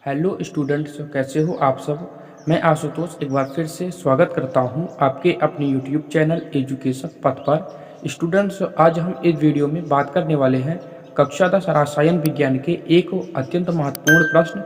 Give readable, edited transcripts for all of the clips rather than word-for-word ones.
Hello students, कैसे हो आप सब। मैं आशुतोष एक बार फिर से स्वागत करता हूं आपके अपने यूट्यूब चैनल एजुकेशन पथ पर। स्टूडेंट्स, आज हम इस वीडियो में बात करने वाले हैं कक्षा 10 रसायन विज्ञान के एक अत्यंत महत्वपूर्ण प्रश्न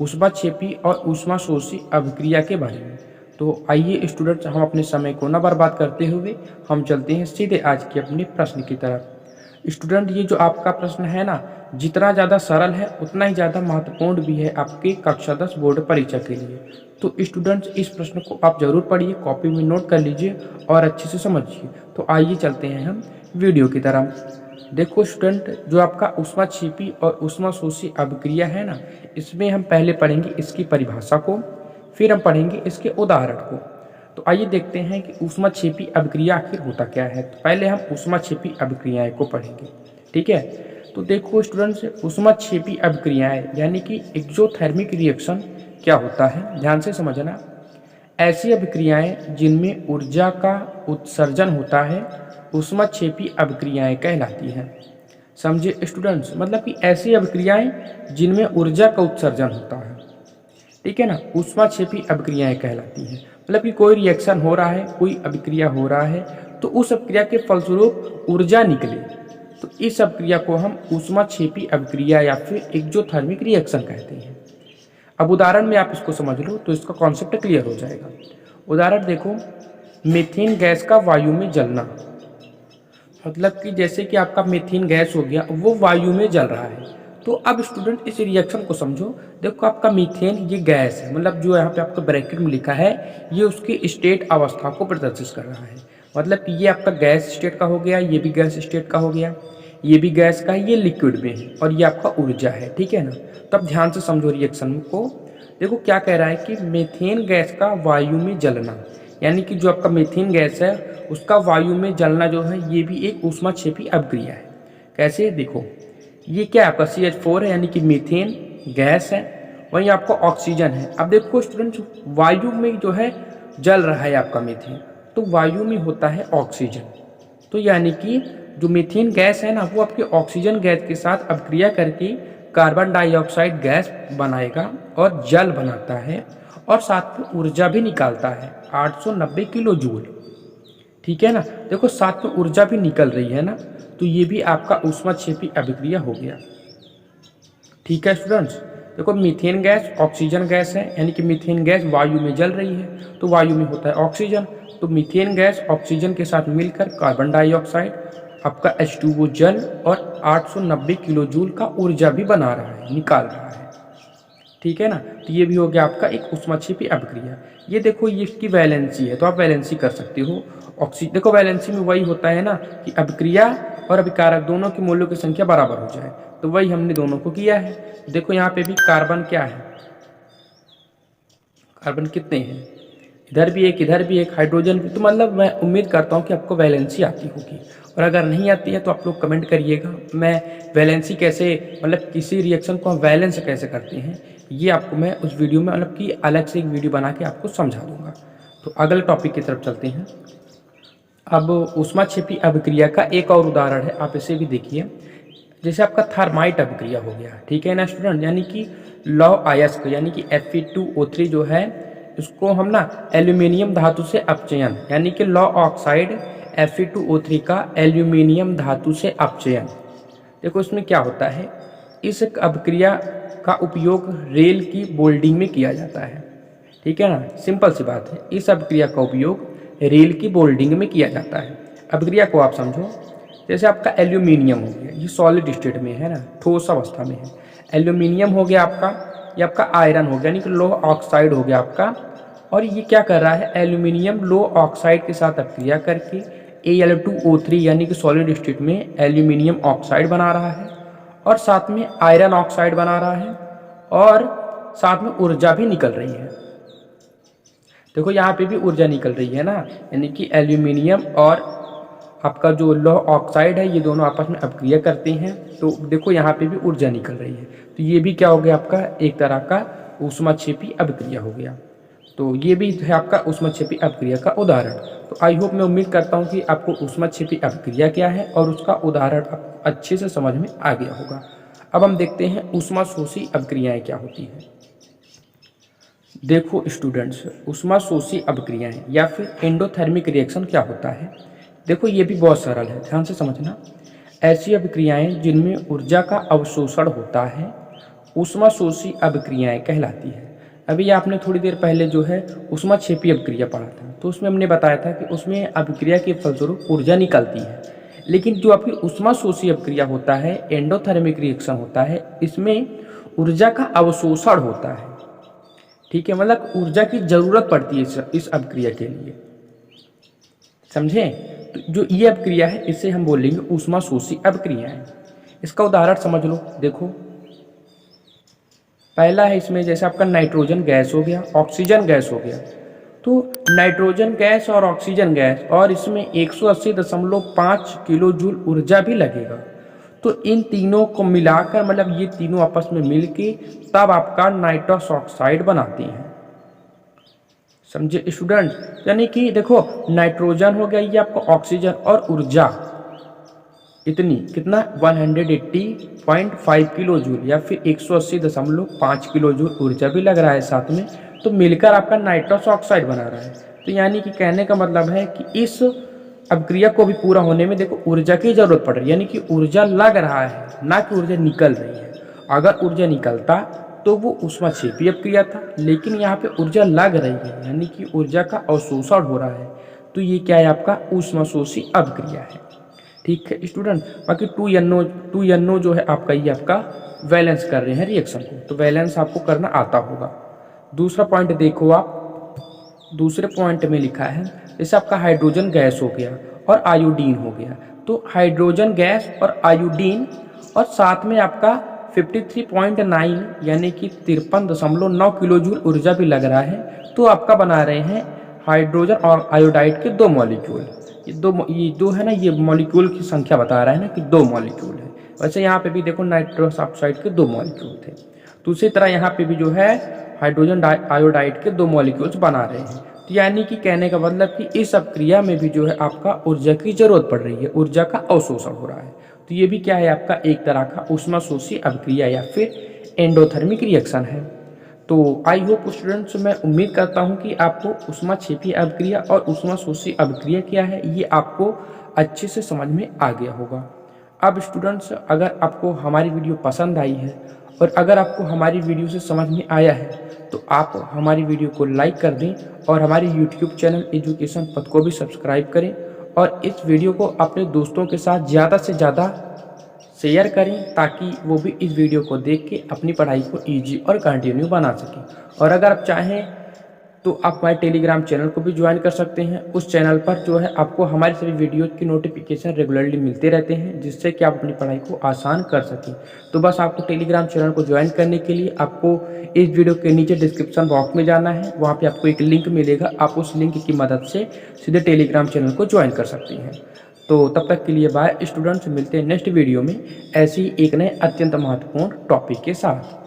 ऊष्माक्षेपी और ऊष्माशोषी अभिक्रिया के बारे में। तो आइए स्टूडेंट्स, हम अपने समय को न बर्बाद करते हुए हम चलते हैं सीधे आज के अपने प्रश्न की तरफ। स्टूडेंट, ये जो आपका प्रश्न है ना, जितना ज़्यादा सरल है उतना ही ज़्यादा महत्वपूर्ण भी है आपके कक्षा 10 बोर्ड परीक्षा के लिए। तो स्टूडेंट्स, इस प्रश्न को आप जरूर पढ़िए, कॉपी में नोट कर लीजिए और अच्छे से समझिए। तो आइए चलते हैं हम वीडियो की तरफ। देखो स्टूडेंट, जो आपका ऊष्माक्षेपी और ऊष्माशोषी अभिक्रिया है ना, इसमें हम पहले पढ़ेंगे इसकी परिभाषा को, फिर हम पढ़ेंगे इसके उदाहरण को। तो आइए देखते हैं कि ऊष्माक्षेपी अभिक्रिया आखिर होता क्या है। तो पहले हम ऊष्माक्षेपी अभिक्रियाएं को पढ़ेंगे, ठीक है। तो देखो स्टूडेंट्स, ऊष्माक्षेपी अभिक्रियाएं यानी कि एक्सोथर्मिक रिएक्शन क्या होता है, ध्यान से समझना। ऐसी अभिक्रियाएं जिनमें ऊर्जा का उत्सर्जन होता है ऊष्माक्षेपी अभिक्रियाएं कहलाती हैं। समझे स्टूडेंट्स, मतलब कि ऐसी अभिक्रियाएं जिनमें ऊर्जा का उत्सर्जन होता है, ठीक है ना, ऊष्माक्षेपी अभिक्रियाएं कहलाती हैं। मतलब कि कोई रिएक्शन हो रहा है, कोई अभिक्रिया हो रहा है, तो उस अभिक्रिया के फलस्वरूप ऊर्जा निकले, तो इस अभिक्रिया को हम ऊष्माक्षेपी अभिक्रिया या फिर एक्सोथर्मिक रिएक्शन कहते हैं। अब उदाहरण में आप इसको समझ लो तो इसका कॉन्सेप्ट क्लियर हो जाएगा। उदाहरण देखो, मीथेन गैस का वायु में जलना। मतलब कि जैसे कि आपका मीथेन गैस हो गया, वो वायु में जल रहा है। तो अब स्टूडेंट इस रिएक्शन को समझो। देखो आपका मीथेन ये गैस है, मतलब जो यहाँ पे आपका ब्रैकेट में लिखा है ये उसकी स्टेट अवस्था को प्रदर्शित कर रहा है। मतलब कि ये आपका गैस स्टेट का हो गया, ये भी गैस स्टेट का हो गया, ये भी गैस का है, ये लिक्विड में है और ये आपका ऊर्जा है, ठीक है ना। तो अब ध्यान से समझो रिएक्शन को। देखो क्या कह रहा है कि मीथेन गैस का वायु में जलना, यानी कि जो आपका मीथेन गैस है उसका वायु में जलना जो है ये भी एक ऊष्माक्षेपी अभिक्रिया है। कैसे, देखो ये क्या आपका CH4 है यानी कि मीथेन गैस है, वहीं आपका ऑक्सीजन है। अब देखो स्टूडेंट, वायु में जो है जल रहा है आपका मीथेन, तो वायु में होता है ऑक्सीजन। तो यानी कि जो मीथेन गैस है ना, वो आपके ऑक्सीजन गैस के साथ अभिक्रिया करके कार्बन डाइऑक्साइड गैस बनाएगा और जल बनाता है और साथ में ऊर्जा भी निकालता है 890 किलो जूल, ठीक है ना। देखो साथ में ऊर्जा भी निकल रही है ना, तो ये भी आपका ऊष्माक्षेपी अभिक्रिया हो गया, ठीक है स्टूडेंट्स। देखो मीथेन गैस ऑक्सीजन गैस है, यानी कि मीथेन गैस वायु में जल रही है, तो वायु में होता है ऑक्सीजन, तो मीथेन गैस ऑक्सीजन के साथ मिलकर कार्बन डाइऑक्साइड आपका H2O जल और 890 किलो जूल का ऊर्जा भी बना रहा है, निकाल रहा है, ठीक है ना। तो ये भी हो गया आपका एक ऊष्माक्षेपी अभिक्रिया। ये देखो ये इसकी वैलेंसी है, तो आप वैलेंसी कर सकते हो। देखो वैलेंसी में वही होता है ना कि अभिक्रिया और अभिकारक दोनों के मूल्यों की संख्या बराबर हो जाए, तो वही हमने दोनों को किया है। देखो यहाँ पे भी कार्बन क्या है, कार्बन कितने हैं, इधर भी एक इधर भी एक, हाइड्रोजन भी। तो मतलब मैं उम्मीद करता हूँ कि आपको वैलेंसी आती होगी, और अगर नहीं आती है तो आप लोग कमेंट करिएगा। मैं वैलेंसी कैसे, मतलब किसी रिएक्शन को हम वैलेंस कैसे करते हैं, ये आपको मैं उस वीडियो में मतलब कि अलग से एक वीडियो बना के आपको समझा दूंगा। तो अगले टॉपिक की तरफ चलते हैं। अब ऊष्माक्षेपी अभिक्रिया का एक और उदाहरण है, आप इसे भी देखिए। जैसे आपका थर्माइट अभिक्रिया हो गया, ठीक है ना स्टूडेंट, यानी कि लौह अयस्क यानी कि Fe2O3 जो है, इसको हम ना एल्यूमिनियम धातु से अपचयन, यानी कि लौह ऑक्साइड Fe2O3 का एल्यूमिनियम धातु से अपचयन। देखो इसमें क्या होता है, इस अभिक्रिया का उपयोग रेल की बोल्डिंग में किया जाता है, ठीक है ना, सिंपल सी बात है। इस अभिक्रिया का उपयोग रेल की बोल्डिंग में किया जाता है। अभिक्रिया को आप समझो, जैसे आपका एल्यूमिनियम हो गया, ये सॉलिड स्टेट में है ना, ठोस अवस्था में है। एल्यूमिनियम हो गया आपका, ये आपका आयरन हो गया, यानी कि लोह ऑक्साइड हो गया आपका, और ये क्या कर रहा है, एल्यूमिनियम लोह ऑक्साइड के साथ अभिक्रिया करके Al2O3 यानी कि सॉलिड स्टेट में एल्यूमिनियम ऑक्साइड बना रहा है, और साथ में आयरन ऑक्साइड बना रहा है, और साथ में ऊर्जा भी निकल रही है। देखो यहाँ पे भी ऊर्जा निकल रही है ना, यानी कि एल्यूमिनियम और आपका जो लौह ऑक्साइड है, ये दोनों आपस में अभिक्रिया करते हैं, तो देखो यहाँ पे भी ऊर्जा निकल रही है। तो ये भी क्या हो गया आपका, एक तरह का ऊष्माक्षेपी अभिक्रिया हो गया। तो ये भी है आपका ऊष्माक्षेपी अभिक्रिया का उदाहरण। तो आई होप, मैं उम्मीद करता हूँ कि आपको ऊष्माक्षेपी अभिक्रिया क्या है और उसका उदाहरण अच्छे से समझ में आ गया होगा। अब हम देखते हैं ऊष्माशोषी अभिक्रियाएं क्या होती हैं। देखो स्टूडेंट्स, ऊष्माशोषी अभिक्रियाएं या फिर एंडोथर्मिक रिएक्शन क्या होता है। देखो ये भी बहुत सरल है, ध्यान से समझना। ऐसी अभिक्रियाएं जिनमें ऊर्जा का अवशोषण होता है ऊष्माशोषी अभिक्रियाएं कहलाती है। अभी आपने थोड़ी देर पहले जो है ऊष्माक्षेपी अभिक्रिया पढ़ा था, तो उसमें हमने बताया था कि उसमें अभिक्रिया के फलस्वरूप ऊर्जा निकलती है। लेकिन जो आपकी ऊष्माशोषी अभिक्रिया होता है, एंडोथर्मिक रिएक्शन होता है, इसमें ऊर्जा का अवशोषण होता है। ठीक है, मतलब ऊर्जा की जरूरत पड़ती है इस अभिक्रिया के लिए, समझे। तो जो ये अभिक्रिया है इसे हम बोलेंगे ऊष्माशोषी अभिक्रिया है। इसका उदाहरण समझ लो। देखो पहला है इसमें, जैसे आपका नाइट्रोजन गैस हो गया, ऑक्सीजन गैस हो गया। तो नाइट्रोजन गैस और ऑक्सीजन गैस और इसमें 180.5 किलो जूल ऊर्जा भी लगेगा। तो इन तीनों को मिलाकर, मतलब ये तीनों आपस में मिलके तब आपका नाइट्रस ऑक्साइड बनाती हैं, समझे स्टूडेंट। यानी कि देखो नाइट्रोजन हो गया ये आपका, ऑक्सीजन, और ऊर्जा इतनी कितना 180.5 किलो जूल या फिर 180.5 किलो जूल ऊर्जा भी लग रहा है साथ में, तो मिलकर आपका नाइट्रस ऑक्साइड बना रहा है। तो यानी कि कहने का मतलब है कि इस अभिक्रिया को भी पूरा होने में देखो ऊर्जा की जरूरत पड़ रही है, यानी कि ऊर्जा लग रहा है, ना कि ऊर्जा निकल रही है। अगर ऊर्जा निकलता तो वो ऊष्माक्षेपी अभिक्रिया था, लेकिन यहाँ पे ऊर्जा लग रही है, यानी कि ऊर्जा का अवशोषण हो रहा है। तो ये क्या है, आपका ऊष्माशोषी अभिक्रिया है। ठीक है स्टूडेंट। बाकी 2NO जो है आपका, ये आपका वैलेंस कर रहे हैं रिएक्शन को, तो वैलेंस आपको करना आता होगा। दूसरा पॉइंट देखो आप, दूसरे पॉइंट में लिखा है जैसे आपका हाइड्रोजन गैस हो गया और आयोडीन हो गया। तो हाइड्रोजन गैस और आयोडीन और साथ में आपका 53.9 यानी कि 53.9 किलो जूल ऊर्जा भी लग रहा है। तो आपका बना रहे हैं हाइड्रोजन और आयोडाइड के दो मॉलिक्यूल। ये दो है ना, ये मॉलिक्यूल की संख्या बता रहा है ना कि दो मॉलिक्यूल है। वैसे यहाँ पे भी देखो नाइट्रस ऑक्साइड के दो मॉलिक्यूल थे, तो उसी तरह यहाँ पे भी जो है हाइड्रोजन आयोडाइड के दो मॉलिक्यूल्स बना रहे हैं। तो यानी कि कहने का मतलब कि इस अभिक्रिया में भी जो है आपका ऊर्जा की जरूरत पड़ रही है, ऊर्जा का अवशोषण हो रहा है। तो ये भी क्या है, आपका एक तरह का ऊष्माशोषी अभिक्रिया या फिर एंडोथर्मिक रिएक्शन है। तो आई होप स्टूडेंट्स, मैं उम्मीद करता हूं कि आपको ऊष्माक्षेपी अभिक्रिया और ऊष्माशोषी अभिक्रिया क्या है ये आपको अच्छे से समझ में आ गया होगा। अब स्टूडेंट्स, अगर आपको हमारी वीडियो पसंद आई है और अगर आपको हमारी वीडियो से समझ में आया है तो आप हमारी वीडियो को लाइक कर दें और हमारे यूट्यूब चैनल एजुकेशन पथ को भी सब्सक्राइब करें और इस वीडियो को अपने दोस्तों के साथ ज़्यादा से ज़्यादा शेयर करें, ताकि वो भी इस वीडियो को देख के अपनी पढ़ाई को ईजी और कंटिन्यू बना सकें। और अगर आप चाहें तो आप हमारे टेलीग्राम चैनल को भी ज्वाइन कर सकते हैं। उस चैनल पर जो है आपको हमारी सभी वीडियो की नोटिफिकेशन रेगुलरली मिलते रहते हैं, जिससे कि आप अपनी पढ़ाई को आसान कर सकें। तो बस आपको टेलीग्राम चैनल को ज्वाइन करने के लिए आपको इस वीडियो के नीचे डिस्क्रिप्शन बॉक्स में जाना है, वहाँ पर आपको एक लिंक मिलेगा। आप उस लिंक की मदद से सीधे टेलीग्राम चैनल को ज्वाइन कर सकती हैं। तो तब तक के लिए बाय स्टूडेंट्स, मिलते हैं नेक्स्ट वीडियो में ऐसी एक नए अत्यंत महत्वपूर्ण टॉपिक के साथ।